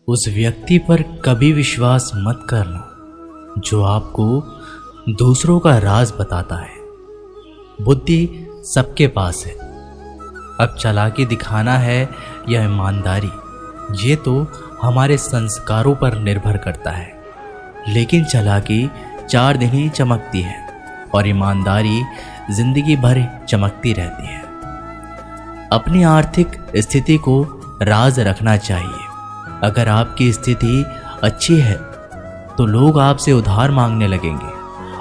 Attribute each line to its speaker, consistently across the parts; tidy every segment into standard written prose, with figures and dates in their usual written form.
Speaker 1: उस व्यक्ति पर कभी विश्वास मत करना जो आपको दूसरों का राज बताता है। बुद्धि सबके पास है, अब चालाकी दिखाना है या ईमानदारी, ये तो हमारे संस्कारों पर निर्भर करता है। लेकिन चालाकी 4 दिन ही चमकती है और ईमानदारी जिंदगी भर चमकती रहती है। अपनी आर्थिक स्थिति को राज रखना चाहिए। अगर आपकी स्थिति अच्छी है तो लोग आपसे उधार मांगने लगेंगे,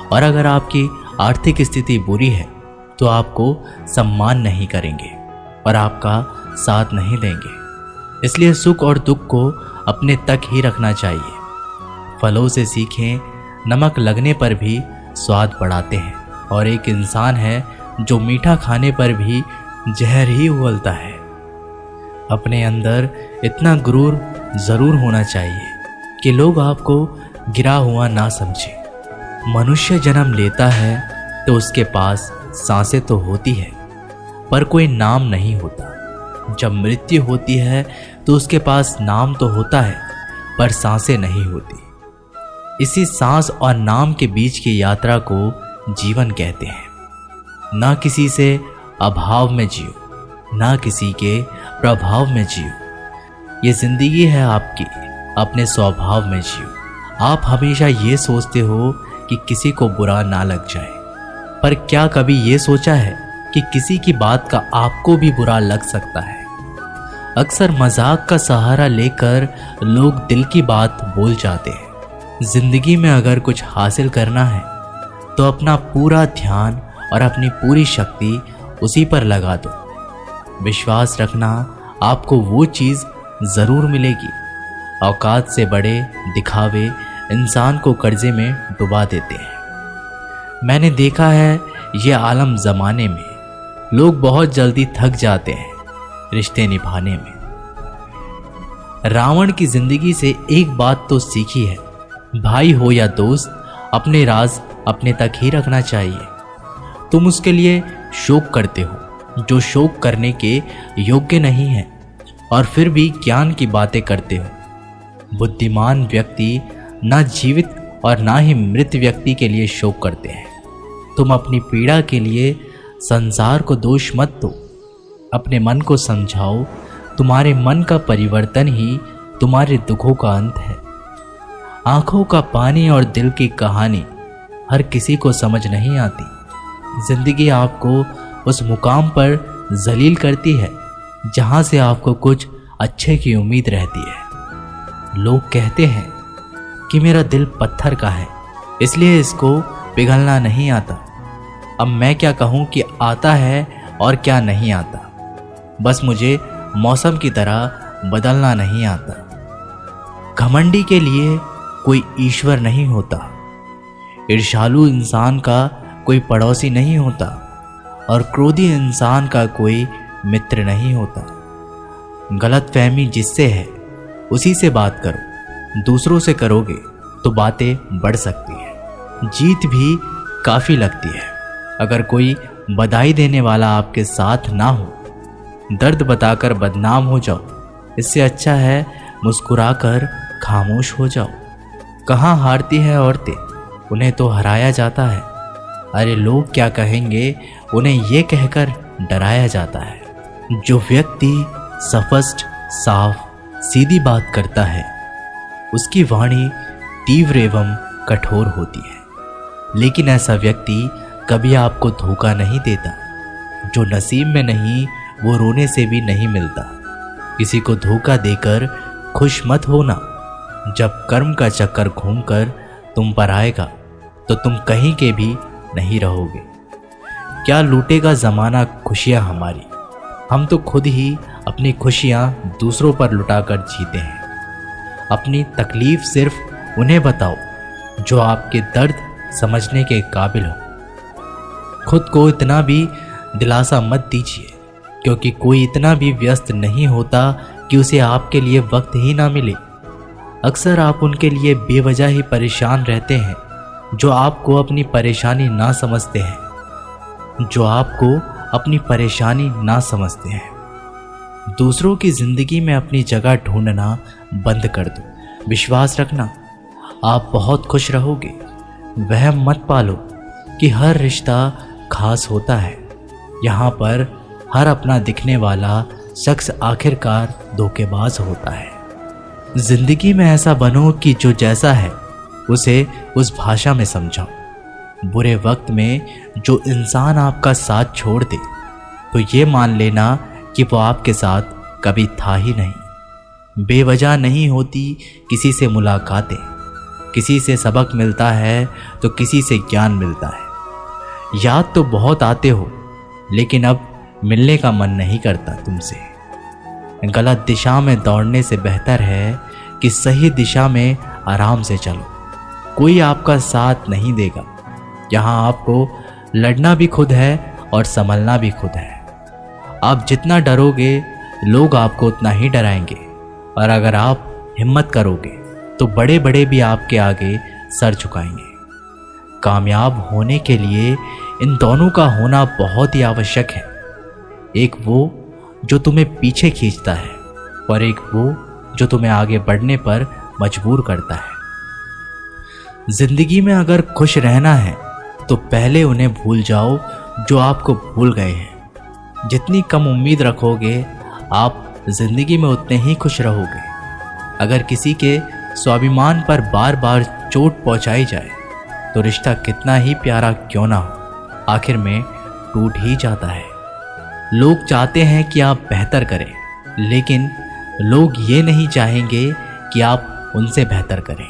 Speaker 1: और अगर आपकी आर्थिक स्थिति बुरी है तो आपको सम्मान नहीं करेंगे और आपका साथ नहीं देंगे। इसलिए सुख और दुख को अपने तक ही रखना चाहिए। फलों से सीखें, नमक लगने पर भी स्वाद बढ़ाते हैं, और एक इंसान है जो मीठा खाने पर भी जहर ही उगलता है। अपने अंदर इतना गुरूर जरूर होना चाहिए कि लोग आपको गिरा हुआ ना समझे। मनुष्य जन्म लेता है तो उसके पास सांसें तो होती है पर कोई नाम नहीं होता। जब मृत्यु होती है तो उसके पास नाम तो होता है पर सांसें नहीं होती। इसी सांस और नाम के बीच की यात्रा को जीवन कहते हैं। ना किसी से अभाव में जियो, ना किसी के प्रभाव में जियो। ये जिंदगी है आपकी, अपने स्वभाव में जियो। आप हमेशा ये सोचते हो कि किसी को बुरा ना लग जाए, पर क्या कभी ये सोचा है कि किसी की बात का आपको भी बुरा लग सकता है। अक्सर मजाक का सहारा लेकर लोग दिल की बात बोल जाते हैं। जिंदगी में अगर कुछ हासिल करना है तो अपना पूरा ध्यान और अपनी पूरी शक्ति उसी पर लगा दो। विश्वास रखना, आपको वो चीज़ ज़रूर मिलेगी। औकात से बड़े दिखावे इंसान को कर्जे में डुबा देते हैं। मैंने देखा है ये आलम ज़माने में लोग बहुत जल्दी थक जाते हैं रिश्ते निभाने में। रावण की जिंदगी से एक बात तो सीखी है, भाई हो या दोस्त, अपने राज अपने तक ही रखना चाहिए। तुम उसके लिए शोक करते हो जो शोक करने के योग्य नहीं है, और फिर भी ज्ञान की बातें करते हो। बुद्धिमान व्यक्ति ना जीवित और ना ही मृत व्यक्ति के लिए शोक करते हैं। तुम अपनी पीड़ा के लिए संसार को दोष मत दो, अपने मन को समझाओ। तुम्हारे मन का परिवर्तन ही तुम्हारे दुखों का अंत है। आंखों का पानी और दिल की कहानी हर किसी को समझ नहीं आती। जिंदगी आपको उस मुकाम पर जलील करती है जहां से आपको कुछ अच्छे की उम्मीद रहती है। लोग कहते हैं कि मेरा दिल पत्थर का है, इसलिए इसको पिघलना नहीं आता। अब मैं क्या कहूँ कि आता है और क्या नहीं आता। बस मुझे मौसम की तरह बदलना नहीं आता। घमंडी के लिए कोई ईश्वर नहीं होता, ईर्ष्यालु इंसान का कोई पड़ोसी नहीं होता, और क्रोधी इंसान का कोई मित्र नहीं होता। गलतफहमी जिससे है उसी से बात करो। दूसरों से करोगे तो बातें बढ़ सकती हैं, जीत भी काफ़ी लगती है। अगर कोई बधाई देने वाला आपके साथ ना हो, दर्द बताकर बदनाम हो जाओ। इससे अच्छा है मुस्कुराकर खामोश हो जाओ। कहाँ हारती है औरतें, उन्हें तो हराया जाता है। अरे लोग क्या कहेंगे, उन्हें ये कहकर डराया जाता है। जो व्यक्ति स्पष्ट, साफ, सीधी बात करता है उसकी वाणी तीव्र एवं कठोर होती है। लेकिन ऐसा व्यक्ति कभी आपको धोखा नहीं देता। जो नसीब में नहीं वो रोने से भी नहीं मिलता। किसी को धोखा देकर खुश मत होना। जब कर्म का चक्कर घूमकर तुम पर आएगा तो तुम कहीं के भी नहीं रहोगे। क्या लूटेगा ज़माना खुशियाँ हमारी, हम तो खुद ही अपनी खुशियाँ दूसरों पर लुटाकर जीते हैं। अपनी तकलीफ सिर्फ उन्हें बताओ जो आपके दर्द समझने के काबिल हो। खुद को इतना भी दिलासा मत दीजिए, क्योंकि कोई इतना भी व्यस्त नहीं होता कि उसे आपके लिए वक्त ही ना मिले। अक्सर आप उनके लिए बेवजह ही परेशान रहते हैं जो आपको अपनी परेशानी ना समझते हैं। दूसरों की ज़िंदगी में अपनी जगह ढूंढना बंद कर दो। विश्वास रखना, आप बहुत खुश रहोगे। वह मत पालो कि हर रिश्ता खास होता है। यहाँ पर हर अपना दिखने वाला शख्स आखिरकार धोखेबाज होता है। जिंदगी में ऐसा बनो कि जो जैसा है उसे उस भाषा में समझाओ। बुरे वक्त में जो इंसान आपका साथ छोड़ दे तो ये मान लेना कि वो आपके साथ कभी था ही नहीं। बेवजह नहीं होती किसी से मुलाकातें, किसी से सबक मिलता है तो किसी से ज्ञान मिलता है। याद तो बहुत आते हो लेकिन अब मिलने का मन नहीं करता तुमसे। गलत दिशा में दौड़ने से बेहतर है कि सही दिशा में आराम से चलो। कोई आपका साथ नहीं देगा। यहाँ आपको लड़ना भी खुद है और संभलना भी खुद है। आप जितना डरोगे लोग आपको उतना ही डराएंगे, और अगर आप हिम्मत करोगे तो बड़े बड़े भी आपके आगे सर झुकाएंगे। कामयाब होने के लिए इन दोनों का होना बहुत ही आवश्यक है। एक वो जो तुम्हें पीछे खींचता है और एक वो जो तुम्हें आगे बढ़ने पर मजबूर करता है। जिंदगी में अगर खुश रहना है तो पहले उन्हें भूल जाओ जो आपको भूल गए हैं। जितनी कम उम्मीद रखोगे आप जिंदगी में उतने ही खुश रहोगे। अगर किसी के स्वाभिमान पर बार बार चोट पहुंचाई जाए तो रिश्ता कितना ही प्यारा क्यों ना हो, आखिर में टूट ही जाता है। लोग चाहते हैं कि आप बेहतर करें, लेकिन लोग ये नहीं चाहेंगे कि आप उनसे बेहतर करें।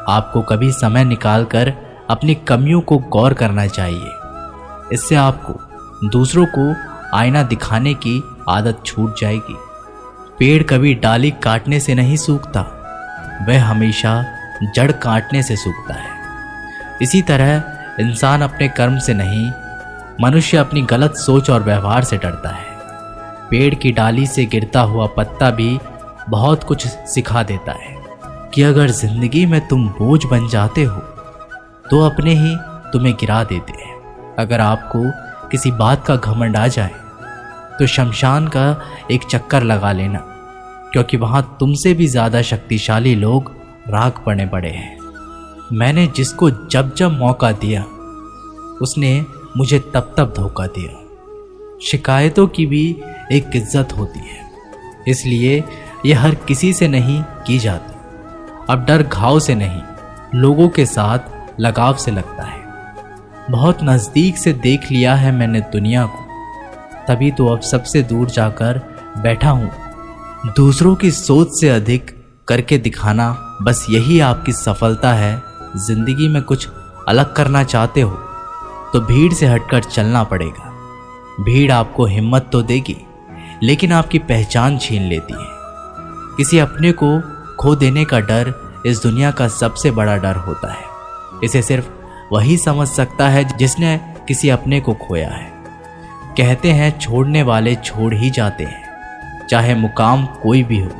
Speaker 1: आपको कभी समय निकालकर अपनी कमियों को गौर करना चाहिए। इससे आपको दूसरों को आईना दिखाने की आदत छूट जाएगी। पेड़ कभी डाली काटने से नहीं सूखता, वह हमेशा जड़ काटने से सूखता है। इसी तरह इंसान अपने कर्म से नहीं, मनुष्य अपनी गलत सोच और व्यवहार से डरता है। पेड़ की डाली से गिरता हुआ पत्ता भी बहुत कुछ सिखा देता है कि अगर जिंदगी में तुम बोझ बन जाते हो तो अपने ही तुम्हें गिरा देते हैं। अगर आपको किसी बात का घमंड आ जाए तो शमशान का एक चक्कर लगा लेना, क्योंकि वहां तुमसे भी ज्यादा शक्तिशाली लोग राख पड़ने पड़े हैं। मैंने जिसको जब जब मौका दिया उसने मुझे तब तब धोखा दिया। शिकायतों की भी एक इज्जत होती है, इसलिए यह हर किसी से नहीं की जाती। अब डर घाव से नहीं, लोगों के साथ लगाव से लगता है। बहुत नज़दीक से देख लिया है मैंने दुनिया को, तभी तो अब सबसे दूर जाकर बैठा हूँ। दूसरों की सोच से अधिक करके दिखाना, बस यही आपकी सफलता है। जिंदगी में कुछ अलग करना चाहते हो तो भीड़ से हटकर चलना पड़ेगा। भीड़ आपको हिम्मत तो देगी, लेकिन आपकी पहचान छीन लेती है। किसी अपने को खो देने का डर इस दुनिया का सबसे बड़ा डर होता है। इसे सिर्फ वही समझ सकता है जिसने किसी अपने को खोया है। कहते हैं छोड़ने वाले छोड़ ही जाते हैं, चाहे मुकाम कोई भी हो।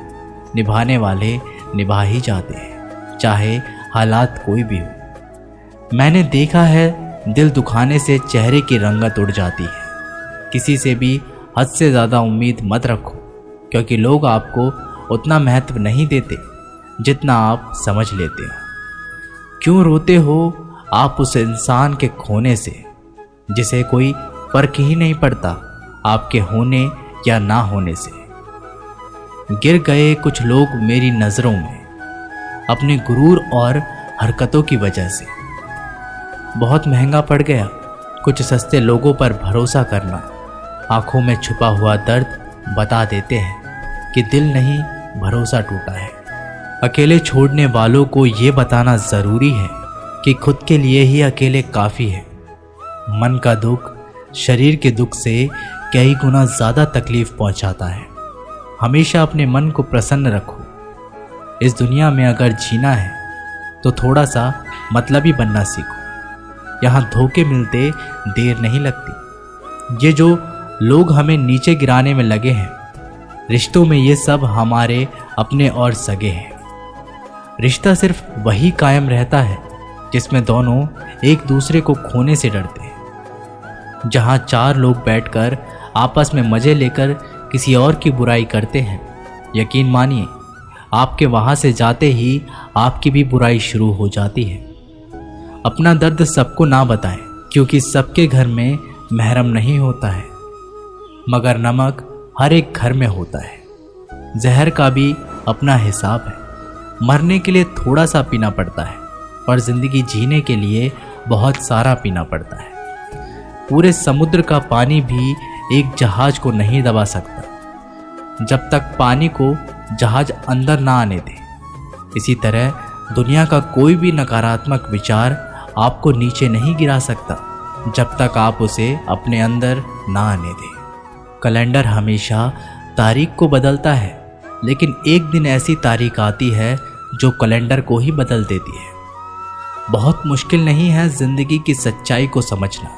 Speaker 1: निभाने वाले निभा ही जाते हैं, चाहे हालात कोई भी हो। मैंने देखा है दिल दुखाने से चेहरे की रंगत उड़ जाती है। किसी से भी हद से ज़्यादा उम्मीद मत रखो, क्योंकि लोग आपको उतना महत्व नहीं देते जितना आप समझ लेते हो। क्यों रोते हो आप उस इंसान के खोने से जिसे कोई फर्क ही नहीं पड़ता आपके होने या ना होने से। गिर गए कुछ लोग मेरी नज़रों में अपने गुरूर और हरकतों की वजह से। बहुत महंगा पड़ गया कुछ सस्ते लोगों पर भरोसा करना। आंखों में छुपा हुआ दर्द बता देते हैं कि दिल नहीं, भरोसा टूटा है। अकेले छोड़ने वालों को ये बताना ज़रूरी है कि खुद के लिए ही अकेले काफ़ी है। मन का दुख शरीर के दुख से कई गुना ज़्यादा तकलीफ पहुंचाता है। हमेशा अपने मन को प्रसन्न रखो। इस दुनिया में अगर जीना है तो थोड़ा सा मतलबी बनना सीखो। यहाँ धोखे मिलते देर नहीं लगती। ये जो लोग हमें नीचे गिराने में लगे हैं, रिश्तों में ये सब हमारे अपने और सगे हैं। रिश्ता सिर्फ वही कायम रहता है जिसमें दोनों एक दूसरे को खोने से डरते हैं। जहाँ चार लोग बैठकर आपस में मज़े लेकर किसी और की बुराई करते हैं, यकीन मानिए आपके वहाँ से जाते ही आपकी भी बुराई शुरू हो जाती है। अपना दर्द सबको ना बताएं, क्योंकि सबके घर में महरम नहीं होता है, मगर नमक हर एक घर में होता है। जहर का भी अपना हिसाब है। मरने के लिए थोड़ा सा पीना पड़ता है और जिंदगी जीने के लिए बहुत सारा पीना पड़ता है। पूरे समुद्र का पानी भी एक जहाज को नहीं दबा सकता जब तक पानी को जहाज अंदर ना आने दे। इसी तरह दुनिया का कोई भी नकारात्मक विचार आपको नीचे नहीं गिरा सकता जब तक आप उसे अपने अंदर ना आने दें। कैलेंडर हमेशा तारीख को बदलता है, लेकिन एक दिन ऐसी तारीख आती है जो कैलेंडर को ही बदल देती है। बहुत मुश्किल नहीं है जिंदगी की सच्चाई को समझना।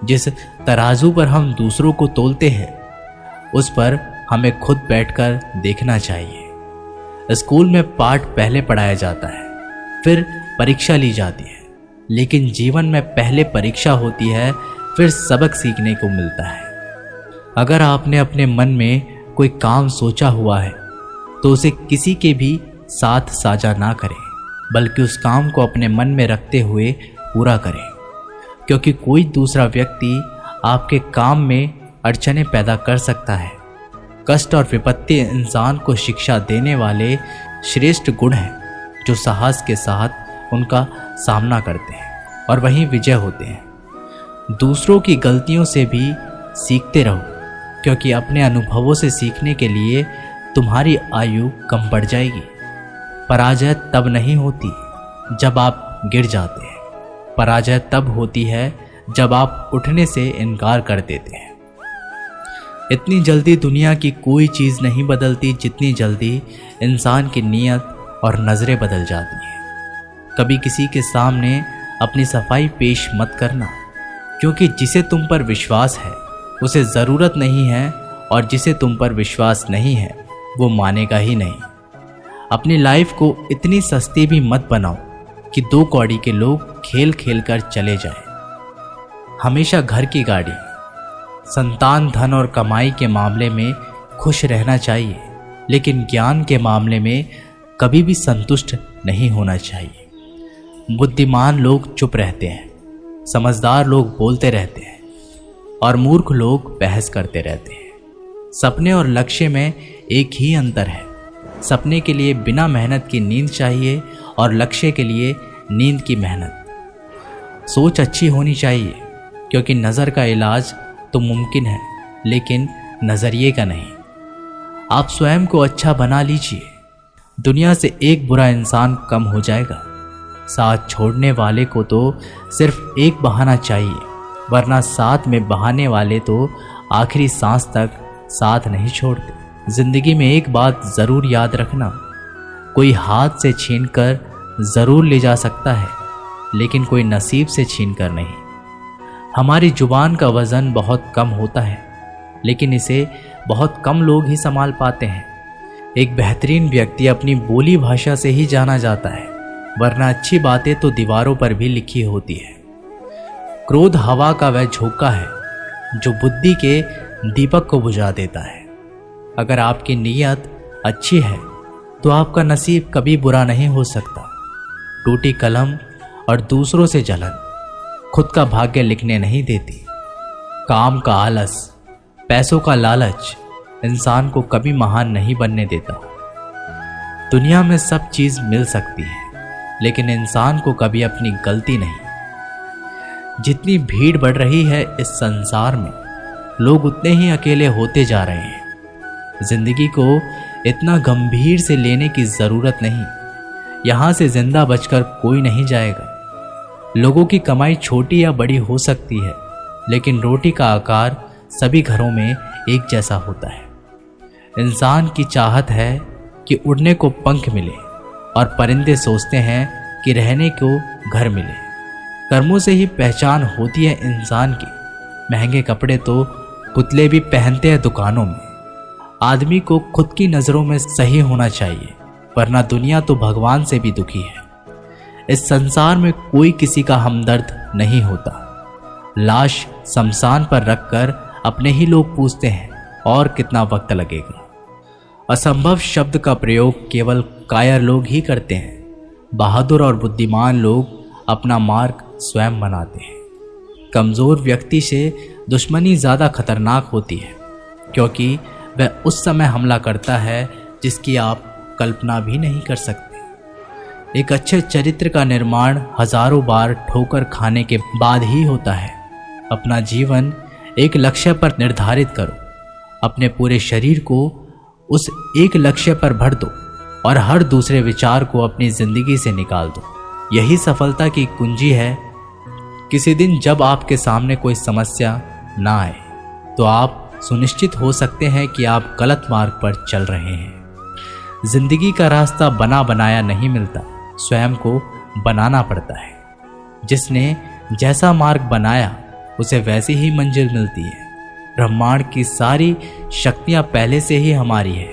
Speaker 1: जिस तराजू पर हम दूसरों को तोलते हैं, उस पर हमें खुद बैठकर देखना चाहिए। स्कूल में पाठ पहले पढ़ाया जाता है, फिर परीक्षा ली जाती है, लेकिन जीवन में पहले परीक्षा होती है, फिर सबक सीखने को मिलता है। अगर आपने अपने मन में कोई काम सोचा हुआ है तो उसे किसी के भी साथ साझा ना करें, बल्कि उस काम को अपने मन में रखते हुए पूरा करें, क्योंकि कोई दूसरा व्यक्ति आपके काम में अड़चनें पैदा कर सकता है। कष्ट और विपत्ति इंसान को शिक्षा देने वाले श्रेष्ठ गुण हैं जो साहस के साथ उनका सामना करते हैं और वहीं विजय होते हैं। दूसरों की गलतियों से भी सीखते रहो, क्योंकि अपने अनुभवों से सीखने के लिए तुम्हारी आयु कम बढ़ जाएगी। पराजय तब नहीं होती जब आप गिर जाते हैं, पराजय तब होती है जब आप उठने से इनकार कर देते हैं। इतनी जल्दी दुनिया की कोई चीज़ नहीं बदलती जितनी जल्दी इंसान की नीयत और नज़रें बदल जाती हैं। कभी किसी के सामने अपनी सफाई पेश मत करना, क्योंकि जिसे तुम पर विश्वास है उसे ज़रूरत नहीं है, और जिसे तुम पर विश्वास नहीं है वो मानेगा ही नहीं। अपनी लाइफ को इतनी सस्ती भी मत बनाओ कि 2 कौड़ी के लोग खेल खेल कर चले जाएं। हमेशा घर की गाड़ी, संतान, धन और कमाई के मामले में खुश रहना चाहिए, लेकिन ज्ञान के मामले में कभी भी संतुष्ट नहीं होना चाहिए। बुद्धिमान लोग चुप रहते हैं, समझदार लोग बोलते रहते हैं और मूर्ख लोग बहस करते रहते हैं। सपने और लक्ष्य में एक ही अंतर है। सपने के लिए बिना मेहनत की नींद चाहिए और लक्ष्य के लिए नींद की मेहनत। सोच अच्छी होनी चाहिए, क्योंकि नज़र का इलाज तो मुमकिन है, लेकिन नज़रिए का नहीं। आप स्वयं को अच्छा बना लीजिए, दुनिया से एक बुरा इंसान कम हो जाएगा। साथ छोड़ने वाले को तो सिर्फ एक बहाना चाहिए, वरना साथ में बहाने वाले तो आखिरी सांस तक साथ नहीं छोड़ते। जिंदगी में एक बात ज़रूर याद रखना, कोई हाथ से छीनकर ज़रूर ले जा सकता है, लेकिन कोई नसीब से छीनकर नहीं। हमारी जुबान का वज़न बहुत कम होता है, लेकिन इसे बहुत कम लोग ही संभाल पाते हैं। एक बेहतरीन व्यक्ति अपनी बोली भाषा से ही जाना जाता है, वरना अच्छी बातें तो दीवारों पर भी लिखी होती है। क्रोध हवा का वह झोंका है जो बुद्धि के दीपक को बुझा देता है। अगर आपकी नीयत अच्छी है तो आपका नसीब कभी बुरा नहीं हो सकता। टूटी कलम और दूसरों से जलन खुद का भाग्य लिखने नहीं देती। काम का आलस, पैसों का लालच इंसान को कभी महान नहीं बनने देता। दुनिया में सब चीज मिल सकती है, लेकिन इंसान को कभी अपनी गलती नहीं। जितनी भीड़ बढ़ रही है इस संसार में, लोग उतने ही अकेले होते जा रहे हैं। जिंदगी को इतना गंभीर से लेने की जरूरत नहीं। यहां से जिंदा बचकर कोई नहीं जाएगा। लोगों की कमाई छोटी या बड़ी हो सकती है, लेकिन रोटी का आकार सभी घरों में एक जैसा होता है। इंसान की चाहत है कि उड़ने को पंख मिले, और परिंदे सोचते हैं कि रहने को घर मिले। कर्मों से ही पहचान होती है इंसान की। महंगे कपड़े तो पुतले भी पहनते हैं दुकानों में। आदमी को खुद की नज़रों में सही होना चाहिए, वरना दुनिया तो भगवान से भी दुखी है। इस संसार में कोई किसी का हमदर्द नहीं होता। लाश शमशान पर रखकर अपने ही लोग पूछते हैं और कितना वक्त लगेगा। असंभव शब्द का प्रयोग केवल कायर लोग ही करते हैं। बहादुर और बुद्धिमान लोग अपना मार्ग स्वयं बनाते हैं। कमज़ोर व्यक्ति से दुश्मनी ज़्यादा खतरनाक होती है, क्योंकि वह उस समय हमला करता है जिसकी आप कल्पना भी नहीं कर सकते। एक अच्छे चरित्र का निर्माण हजारों बार ठोकर खाने के बाद ही होता है। अपना जीवन एक लक्ष्य पर निर्धारित करो, अपने पूरे शरीर को उस एक लक्ष्य पर भर दो और हर दूसरे विचार को अपनी जिंदगी से निकाल दो। यही सफलता की कुंजी है। किसी दिन जब आपके सामने कोई समस्या ना आए तो आप सुनिश्चित हो सकते हैं कि आप गलत मार्ग पर चल रहे हैं। जिंदगी का रास्ता बना बनाया नहीं मिलता, स्वयं को बनाना पड़ता है। जिसने जैसा मार्ग बनाया उसे वैसी ही मंजिल मिलती है। ब्रह्मांड की सारी शक्तियां पहले से ही हमारी है।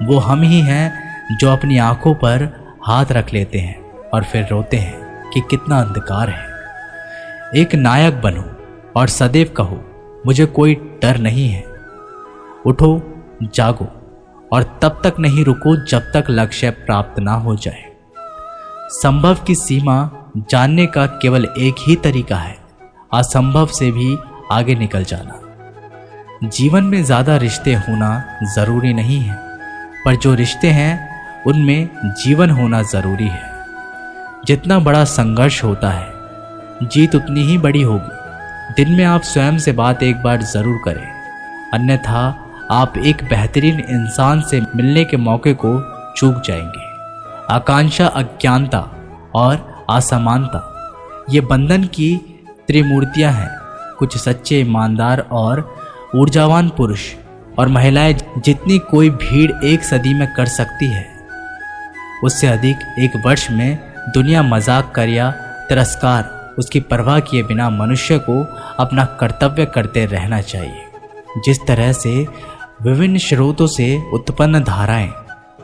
Speaker 1: वो हम ही हैं जो अपनी आंखों पर हाथ रख लेते हैं और फिर रोते हैं कि कितना अंधकार है। एक नायक बनो और सदैव कहो, मुझे कोई डर नहीं है। उठो, जागो और तब तक नहीं रुको जब तक लक्ष्य प्राप्त ना हो जाए। संभव की सीमा जानने का केवल एक ही तरीका है, असंभव से भी आगे निकल जाना। जीवन में ज़्यादा रिश्ते होना ज़रूरी नहीं है, पर जो रिश्ते हैं उनमें जीवन होना ज़रूरी है। जितना बड़ा संघर्ष होता है, जीत उतनी ही बड़ी होगी। दिन में आप स्वयं से बात एक बार ज़रूर करें, अन्यथा आप एक बेहतरीन इंसान से मिलने के मौके को चूक जाएंगे। आकांक्षा, अज्ञानता और असमानता ये बंधन की त्रिमूर्तियां हैं। कुछ सच्चे, ईमानदार और ऊर्जावान पुरुष और महिलाएं जितनी कोई भीड़ एक सदी में कर सकती है, उससे अधिक एक वर्ष में दुनिया मजाक कर या तिरस्कार उसकी परवाह किए बिना मनुष्य को अपना कर्तव्य करते रहना चाहिए। जिस तरह से विभिन्न स्रोतों से उत्पन्न धाराएं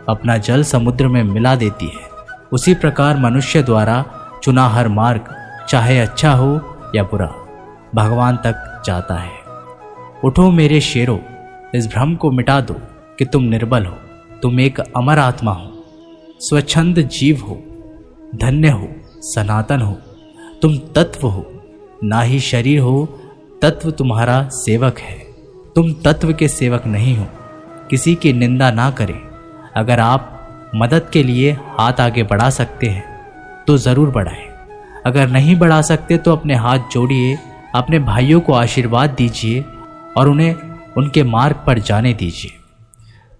Speaker 1: अपना जल समुद्र में मिला देती है, उसी प्रकार मनुष्य द्वारा चुना हर मार्ग, चाहे अच्छा हो या बुरा, भगवान तक जाता है। उठो मेरे शेरों, इस भ्रम को मिटा दो कि तुम निर्बल हो। तुम एक अमर आत्मा हो, स्वच्छंद जीव हो, धन्य हो, सनातन हो। तुम तत्व हो, ना ही शरीर हो। तत्व तुम्हारा सेवक है, तुम तत्व के सेवक नहीं हो। किसी की निंदा ना करें। अगर आप मदद के लिए हाथ आगे बढ़ा सकते हैं तो ज़रूर बढ़ाएं। अगर नहीं बढ़ा सकते तो अपने हाथ जोड़िए, अपने भाइयों को आशीर्वाद दीजिए और उन्हें उनके मार्ग पर जाने दीजिए।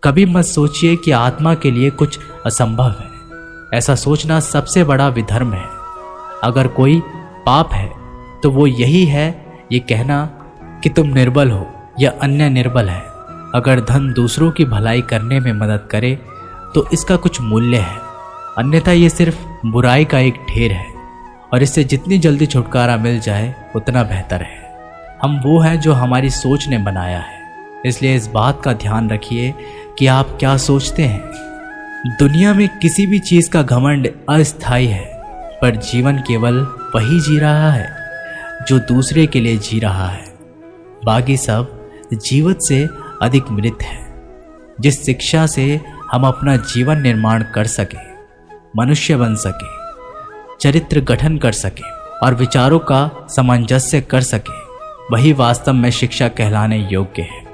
Speaker 1: कभी मत सोचिए कि आत्मा के लिए कुछ असंभव है। ऐसा सोचना सबसे बड़ा विधर्म है। अगर कोई पाप है तो वो यही है, ये कहना कि तुम निर्बल हो या अन्य निर्बल है। अगर धन दूसरों की भलाई करने में मदद करे तो इसका कुछ मूल्य है, अन्यथा ये सिर्फ बुराई का एक ढेर है और इससे जितनी जल्दी छुटकारा मिल जाए उतना बेहतर है। हम वो हैं जो हमारी सोच ने बनाया है, इसलिए इस बात का ध्यान रखिए कि आप क्या सोचते हैं। दुनिया में किसी भी चीज़ का घमंड अस्थायी है, पर जीवन केवल वही जी रहा है जो दूसरे के लिए जी रहा है। बाकी सब जीवित से अधिक मृत है। जिस शिक्षा से हम अपना जीवन निर्माण कर सके, मनुष्य बन सके, चरित्र गठन कर सके और विचारों का सामंजस्य कर सके, वही वास्तव में शिक्षा कहलाने योग्य है।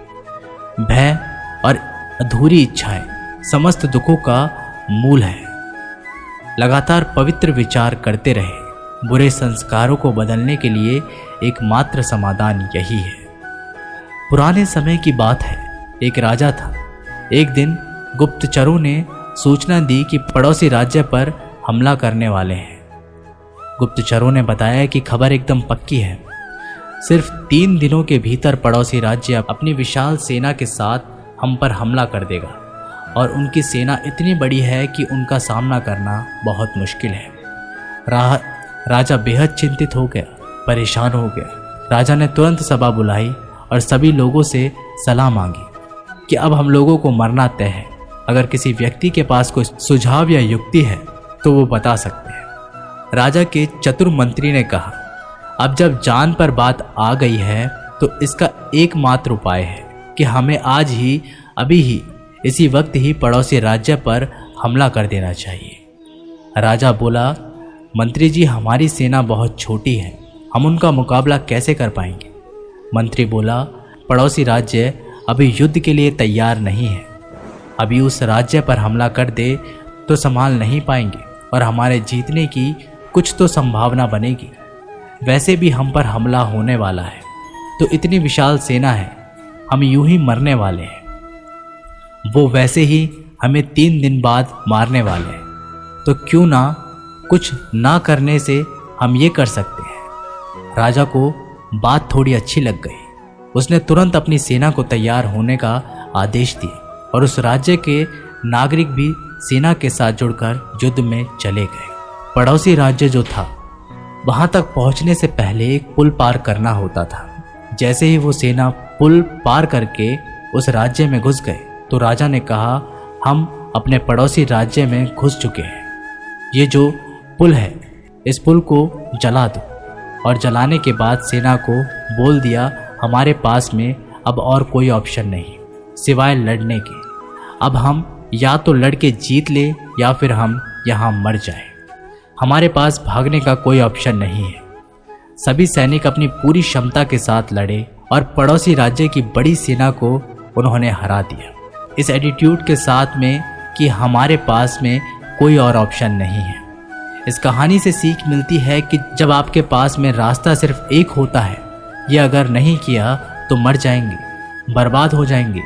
Speaker 1: भय और अधूरी इच्छाएं समस्त दुखों का मूल है। लगातार पवित्र विचार करते रहे। बुरे संस्कारों को बदलने के लिए एकमात्र समाधान यही है। पुराने समय की बात है, एक राजा था। एक दिन गुप्तचरों ने सूचना दी कि पड़ोसी राज्य पर हमला करने वाले हैं। गुप्तचरों ने बताया कि खबर एकदम पक्की है। सिर्फ 3 दिनों के भीतर पड़ोसी राज्य अपनी विशाल सेना के साथ हम पर हमला कर देगा और उनकी सेना इतनी बड़ी है कि उनका सामना करना बहुत मुश्किल है। राजा बेहद चिंतित हो गया, परेशान हो गया। राजा ने तुरंत सभा बुलाई और सभी लोगों से सलाह मांगी कि अब हम लोगों को मरना तय है। अगर किसी व्यक्ति के पास कोई सुझाव या युक्ति है तो वो बता सकते हैं। राजा के चतुर मंत्री ने कहा, अब जब जान पर बात आ गई है तो इसका एकमात्र उपाय है कि हमें आज ही, अभी ही इसी वक्त ही पड़ोसी राज्य पर हमला कर देना चाहिए। राजा बोला, मंत्री जी, हमारी सेना बहुत छोटी है, हम उनका मुकाबला कैसे कर पाएंगे। मंत्री बोला, पड़ोसी राज्य अभी युद्ध के लिए तैयार नहीं है, अभी उस राज्य पर हमला कर दे तो संभाल नहीं पाएंगे और हमारे जीतने की कुछ तो संभावना बनेगी। वैसे भी हम पर हमला होने वाला है, तो इतनी विशाल सेना है, हम यूं ही मरने वाले हैं। वो वैसे ही हमें 3 दिन बाद मारने वाले हैं, तो क्यों ना कुछ ना करने से हम ये कर सकते हैं। राजा को बात थोड़ी अच्छी लग गई। उसने तुरंत अपनी सेना को तैयार होने का आदेश दिए और उस राज्य के नागरिक भी सेना के साथ जुड़कर युद्ध में चले गए। पड़ोसी राज्य जो था, वहां तक पहुंचने से पहले एक पुल पार करना होता था। जैसे ही वो सेना पुल पार करके उस राज्य में घुस गए तो राजा ने कहा, हम अपने पड़ोसी राज्य में घुस चुके हैं, ये जो पुल है इस पुल को जला दो। और जलाने के बाद सेना को बोल दिया, हमारे पास में अब और कोई ऑप्शन नहीं सिवाय लड़ने के। अब हम या तो लड़ के जीत ले या फिर हम यहाँ मर जाए, हमारे पास भागने का कोई ऑप्शन नहीं है। सभी सैनिक अपनी पूरी क्षमता के साथ लड़े और पड़ोसी राज्य की बड़ी सेना को उन्होंने हरा दिया, इस एटीट्यूड के साथ में कि हमारे पास में कोई और ऑप्शन नहीं है। इस कहानी से सीख मिलती है कि जब आपके पास में रास्ता सिर्फ एक होता है, ये अगर नहीं किया तो मर जाएंगे, बर्बाद हो जाएंगे,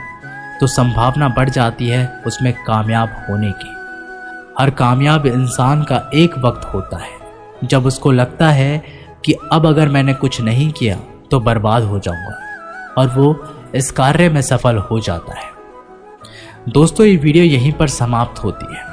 Speaker 1: तो संभावना बढ़ जाती है उसमें कामयाब होने की। हर कामयाब इंसान का एक वक्त होता है जब उसको लगता है कि अब अगर मैंने कुछ नहीं किया तो बर्बाद हो जाऊंगा, और वो इस कार्य में सफल हो जाता है। दोस्तों, ये वीडियो यहीं पर समाप्त होती है।